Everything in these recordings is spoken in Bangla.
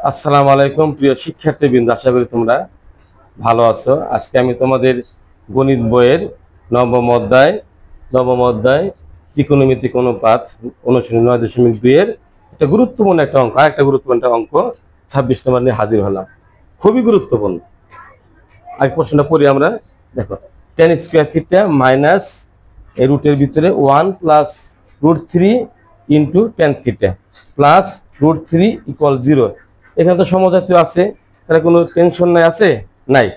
আসসালামু আলাইকুম প্রিয় শিক্ষার্থীবৃন্দ, আশা করি তোমরা ভালো আছো। আজকে আমি তোমাদের গণিত বইয়ের নবম অধ্যায় ত্রিকোণমিতিক অনুপাত অনুশীলনী 9.2 এর একটা গুরুত্বপূর্ণ একটা অঙ্ক, আরেকটা গুরুত্বপূর্ণ একটা অঙ্ক 26 নম্বর নিয়ে হাজির হলাম। খুবই গুরুত্বপূর্ণ। আগে প্রশ্নটা পড়ি আমরা। দেখো, tan স্কয়ার থিটা মাইনাস এই রুটের ভিতরে 1 plus √3 into tan theta plus √3 equal 0। এখানে তো সমজাতীয় আছে, তাহলে কোনো টেনশন নাই, আছে নাই,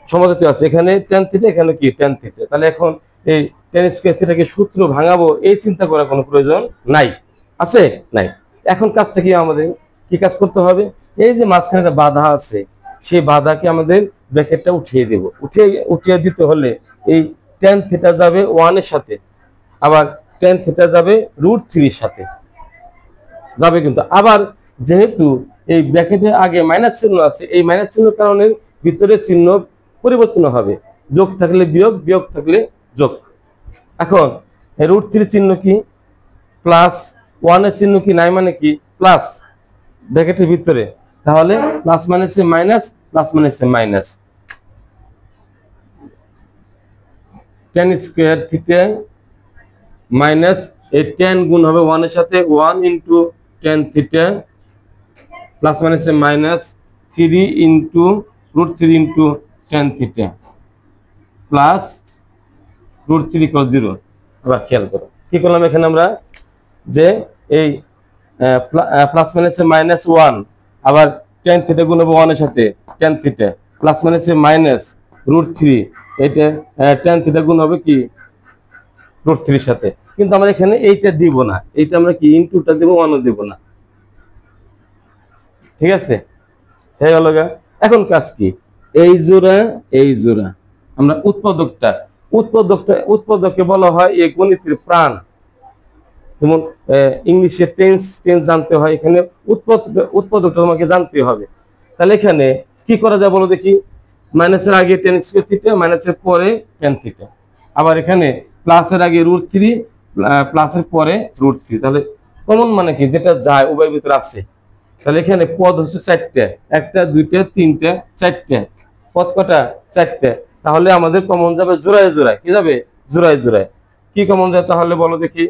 সমজাতীয় আছে। এখানে tan থিটা, এখানে কি tan থিটা, তাহলে এখন এই tan স্কয়ার থিটাকে সূত্র ভাঙাবো এই চিন্তা করার কোনো প্রয়োজন নাই, আছে নাই। এখন কাজটা কি, আমাদের কি কাজ করতে হবে? এই যে মাঝখানে একটা বাধা আছে, সেই বাধাকে আমাদের ব্র্যাকেটটা উঠিয়ে দেব। উঠিয়ে দিতে হলে এই tan থিটা যাবে 1 এর সাথে, আবার tan থিটা যাবে √3 এর সাথে যাবে। কিন্তু আবার যেহেতু এই ব্র্যাকেটের আগে মাইনাস চিহ্ন আছে, এই মাইনাস চিহ্নের কারণে ভিতরে চিহ্ন পরিবর্তন হবে, যোগ থাকলে বিয়োগ, বিয়োগ থাকলে যোগ। এখন √3 চিহ্ন কি, প্লাস 1 এর চিহ্ন কি, নাই মানে কি প্লাস ব্র্যাকেটের ভিতরে, তাহলে প্লাস মাইনাসে মাইনাস, প্লাস মাইনাসে minus. tan square theta minus এই tan গুণ হবে 1 এর সাথে, 1 ইন্টু tan থিটা প্লাস মাইনাসে minus 3 into √3 into tan theta plus √3 equal 0। আবার খেয়াল করো কি করলাম এখানে আমরা, যে এই প্লাস মাইনাসে মাইনাস 1, আবার tan থিটা গুণ হবে 1 এর সাথে tan থিটা প্লাস মাইনাসে মাইনাস √3, এটা tan থিটা গুণ হবে কি √3 এর সাথে। কিন্তু আমরা এখানে এইটা দিব না, এইটা আমরা কি ইনটুটা দেব, 1 ও দেব না। ঠিক আছে, হয়ে গেল গা। এখন কাজ কি, এই জোড়া আমরা উৎপাদককে বলা হয় এই গণিতের প্রাণ। যেমন ইংলিশে টেন্স জানতে হয়, এখানে উৎপাদকটা তোমাকে জানতে হবে। তাহলে এখানে কি করা যায় বলো দেখি, মাইনাসের আগে tan স্কয়ার থিটা, মাইনাসের পরে tan থিটা, আবার এখানে প্লাসের আগে √3, প্লাসের পরে √3। তাহলে কমন মানে কি, যেটা যায় উভয়ের ভিতরে আছে। তাহলে এখানে পদ হচ্ছে 4টা, 1টা 2টা 3টা 4টা, পদ কটা 4টা। তাহলে আমাদের কমন যাবে জোড়ায় জোড়ায়, কি যাবে জোড়ায় জোড়ায়। কি কমন যায় তাহলে বলো দেখি,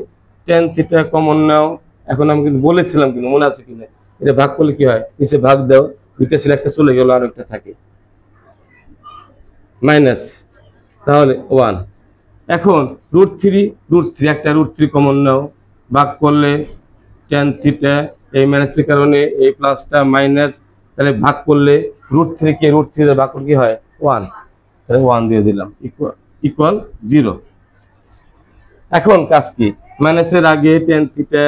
tan থিটা কমন নাও। এখন আমি কিন্তু বলেছিলাম, কিন্তু মনে আছে কিনা, এটা ভাগ করলে কি হয়, নিচে ভাগ দাও, 2টা ছিল, একটা চলে গেল, আর একটা থাকে মাইনাস, তাহলে 1। এখন √3 একটা √3 কমন নাও, ভাগ করলে tan থিটা, এই মাইনাসের কারণে এই প্লাসটা মাইনাস, তাহলে ভাগ করলে √3 কে √3 দিয়ে ভাগ করলে কি হয় 1, তাহলে 1 দিয়ে দিলাম, ইকুয়াল 0। এখন কাজ কি, মাইনাসের আগে tan থিটা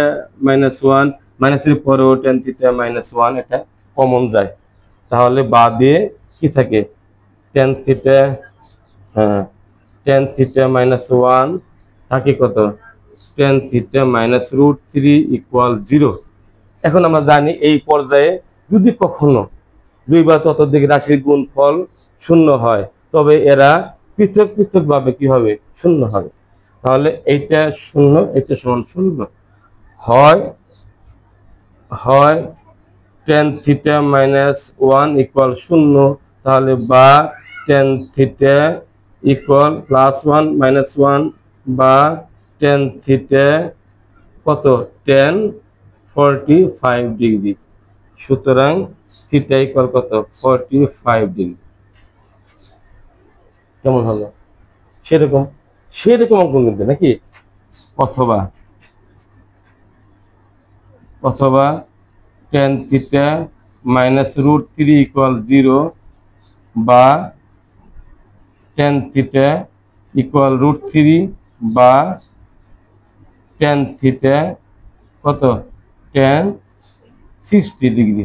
-1, মাইনাসের পরেও tan থিটা -1, এটা কমন যায়। তাহলে বাদে কি থাকে, tan থিটা, হ্যাঁ tan থিটা -1 থাকে কত, tan থিটা -√3 ইকুয়াল 0। এখন আমরা জানি এই পর্যায়ে যদি কখনো দুই বা ততোধিক রাশির গুণফল শূন্য হয়, তবে এরা পৃথক পৃথক ভাবে কি হবে, শূন্য হবে। তাহলে এইটা শূন্য, এটা সমান শূন্য হয়, tan থিটা -1 ইকুয়াল 0, তাহলে বা tan থিটা ইকুয়াল +1 -1, বা tan থিটা কত, tan 45 ডিগ্রি। সুতরাং থিটা ইকুয়াল কত, 45 ডিগ্রি। কেমন হলো, সেরকম অঙ্ক কিন্তু নাকি। অথবা tan থিটা -√3 ইকুয়াল 0, বা tan থিটা ইকুয়াল √3, বা tan থিটা কত, tan 60 ডিগ্রি,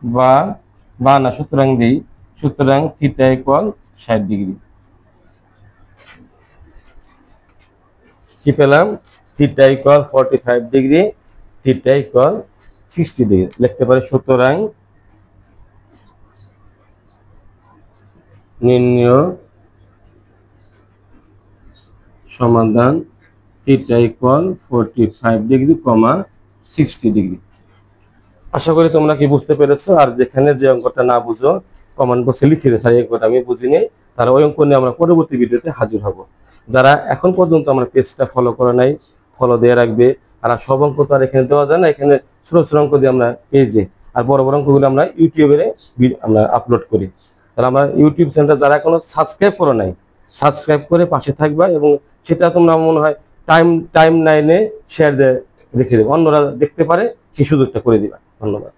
বা না, সুতরাং দিই, সুতরাং থিটা ইকুয়াল 60 ডিগ্রি। কি পেলাম, theta equal 45 degree, theta equal 60 degree লিখতে পারি। সুতরাং নির্ণয় সমাধান থিটা ইকুয়াল 45 ডিগ্রি, 60 ডিগ্রি। আশা করি তোমরা কি বুঝতে পেরেছো। আর যেখানে যে অঙ্কটা না বুঝো কমেন্ট বক্সে লিখে দিও, স্যার এই অঙ্কটা আমি বুঝিনি, তাহলে ওই অঙ্ক নিয়ে আমরা পরবর্তী ভিডিওতে হাজির হব। যারা এখন পর্যন্ত আমার পেজটা ফলো করে নাই, ফলো দিয়ে রাখবে। আর সব অঙ্ক তো আর এখানে দেওয়া যায় না, এখানে ছোট ছোট অঙ্ক দিয়ে আমরা পেজে, আর বড় বড় অঙ্কগুলো আমরা ইউটিউবে আমরা আপলোড করি। তাহলে আমার ইউটিউব চ্যানেলটা যারা এখনো সাবস্ক্রাইব করে নাই, সাবস্ক্রাইব করে পাশে থাকবা, এবং সেটা তোমরা মনে হয় টাইম লাইনে শেয়ার দিয়ে রেখে দেবে, অন্যরা দেখতে পারে সেই সুযোগটা করে দিবা। ধন্যবাদ।